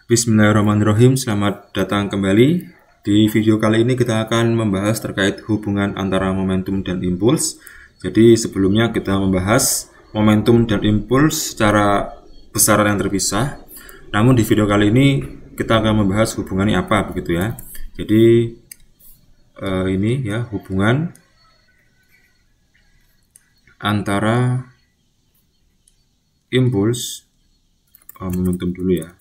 Bismillahirrahmanirrahim, selamat datang kembali. Di video kali ini kita akan membahas terkait hubungan antara momentum dan impuls. Jadi sebelumnya kita membahas momentum dan impuls secara besaran yang terpisah. Namun di video kali ini kita akan membahas hubungannya apa begitu ya. Jadi ini ya hubungan antara impuls momentum dulu ya.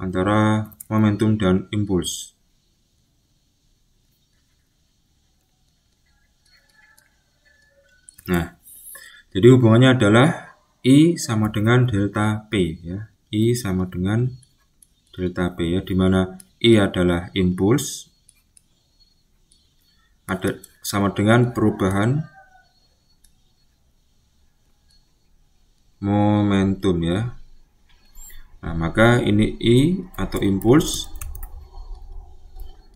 Antara momentum dan impuls. Nah, jadi hubungannya adalah I sama dengan delta P ya. I sama dengan delta P ya, di mana I adalah impuls ada sama dengan perubahan momentum ya. Nah, maka ini I atau impuls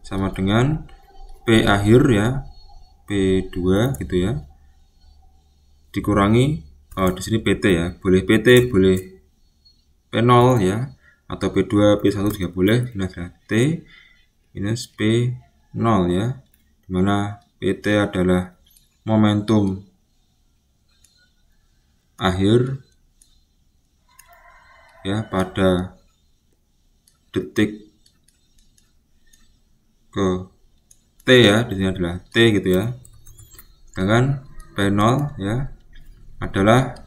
sama dengan P akhir ya, P2 gitu ya, dikurangi di sini PT ya, boleh PT, boleh P0 ya, atau P2, P1 juga boleh. Ini adalah T minus P0 ya, dimana PT adalah momentum akhir ya pada detik ke T ya, di sini adalah T gitu ya. Sedangkan P0 ya adalah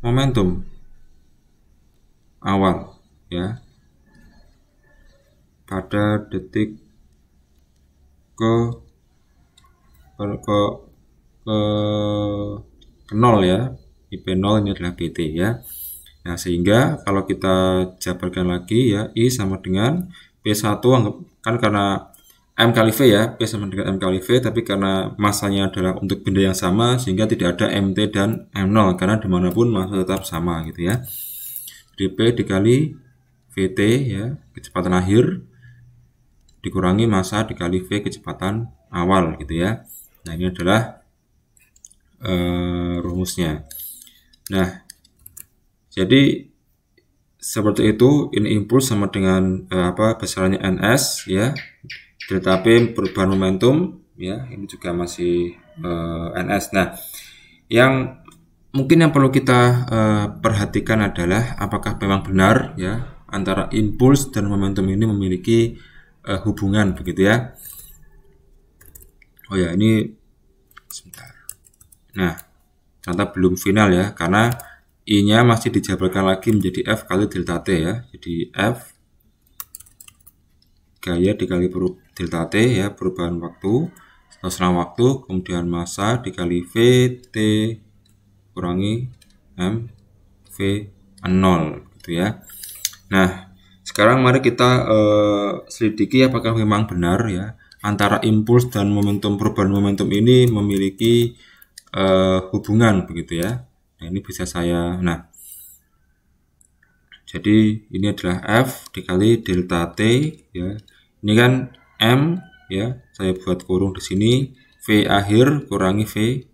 momentum awal ya pada detik ke 0 ya. IP0 ini adalah PT ya. Nah, sehingga kalau kita jabarkan lagi ya, I sama dengan P1 kan karena M kali V ya, P sama dengan M kali V, tapi karena masanya adalah untuk benda yang sama sehingga tidak ada MT dan M0 karena dimanapun massa tetap sama gitu ya. Jadi P dikali VT ya, kecepatan akhir, dikurangi massa dikali V kecepatan awal gitu ya. Nah, ini adalah rumusnya. Nah, jadi seperti itu, ini impuls sama dengan besarannya NS ya, delta P perubahan momentum ya, ini juga masih NS. Nah, yang mungkin yang perlu kita perhatikan adalah apakah memang benar ya antara impuls dan momentum ini memiliki hubungan begitu ya. Oh ya, ini sebentar. Nah, ternyata belum final ya, karena I-nya masih dijabarkan lagi menjadi F kali delta T ya. Jadi F gaya dikali delta T ya, perubahan waktu atau selang waktu, kemudian massa dikali V T kurangi M V 0 gitu ya. Nah, sekarang mari kita selidiki apakah memang benar ya antara impuls dan momentum, perubahan momentum ini memiliki hubungan begitu ya. Nah, ini bisa saya, jadi ini adalah F dikali delta T ya. Ini kan M ya, saya buat kurung di sini, V akhir kurangi V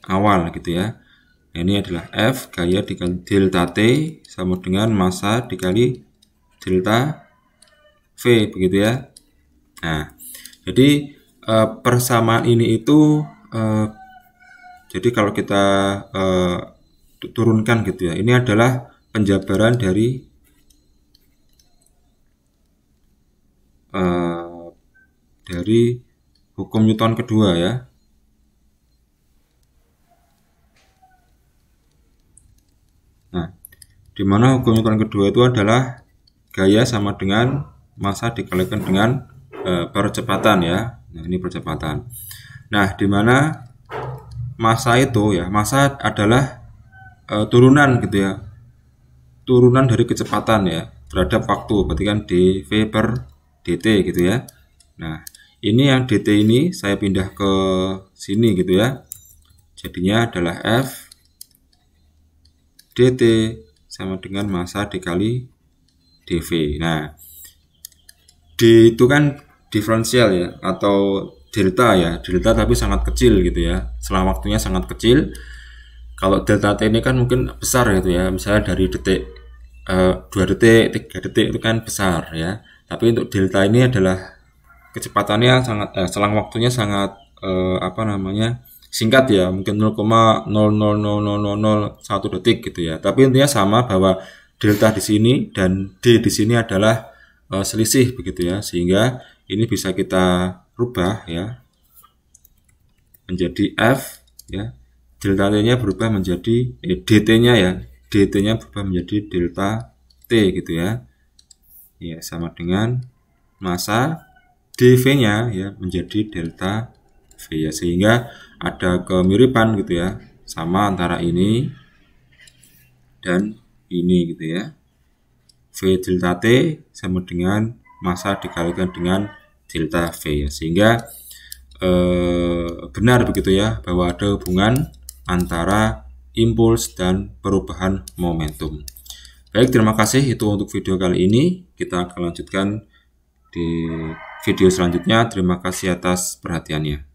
awal gitu ya. Nah, ini adalah F gaya dikali delta T sama dengan massa dikali delta V begitu ya. Nah, jadi persamaan ini itu jadi kalau kita turunkan gitu ya, ini adalah penjabaran dari hukum Newton kedua ya. Nah, di mana hukum Newton kedua itu adalah gaya sama dengan massa dikalikan dengan percepatan ya. Nah, ini percepatan. Nah, di mana massa itu ya, massa adalah turunan gitu ya, turunan dari kecepatan ya terhadap waktu, berarti kan dv per dt gitu ya. Nah, ini yang dt ini saya pindah ke sini gitu ya, jadinya adalah F dt sama dengan massa dikali dv. Nah, d itu kan diferensial ya, atau delta ya, delta tapi sangat kecil gitu ya, selang waktunya sangat kecil. Kalau delta T ini kan mungkin besar gitu ya, misalnya dari detik 2 detik, 3 detik itu kan besar ya. Tapi untuk delta ini adalah kecepatannya sangat selang waktunya sangat singkat ya, mungkin 0,000001 detik gitu ya. Tapi intinya sama bahwa delta di sini dan D di sini adalah selisih begitu ya, sehingga ini bisa kita rubah ya menjadi F ya. Delta T-nya berubah menjadi DT-nya ya. DT-nya berubah menjadi delta T gitu ya. Ya, sama dengan massa dV-nya ya menjadi delta V ya, sehingga ada kemiripan gitu ya, sama antara ini dan ini gitu ya. V delta T sama dengan massa dikalikan dengan delta V ya, sehingga benar begitu ya bahwa ada hubungan antara impuls dan perubahan momentum. Baik, terima kasih itu untuk video kali ini. Kita akan lanjutkan di video selanjutnya. Terima kasih atas perhatiannya.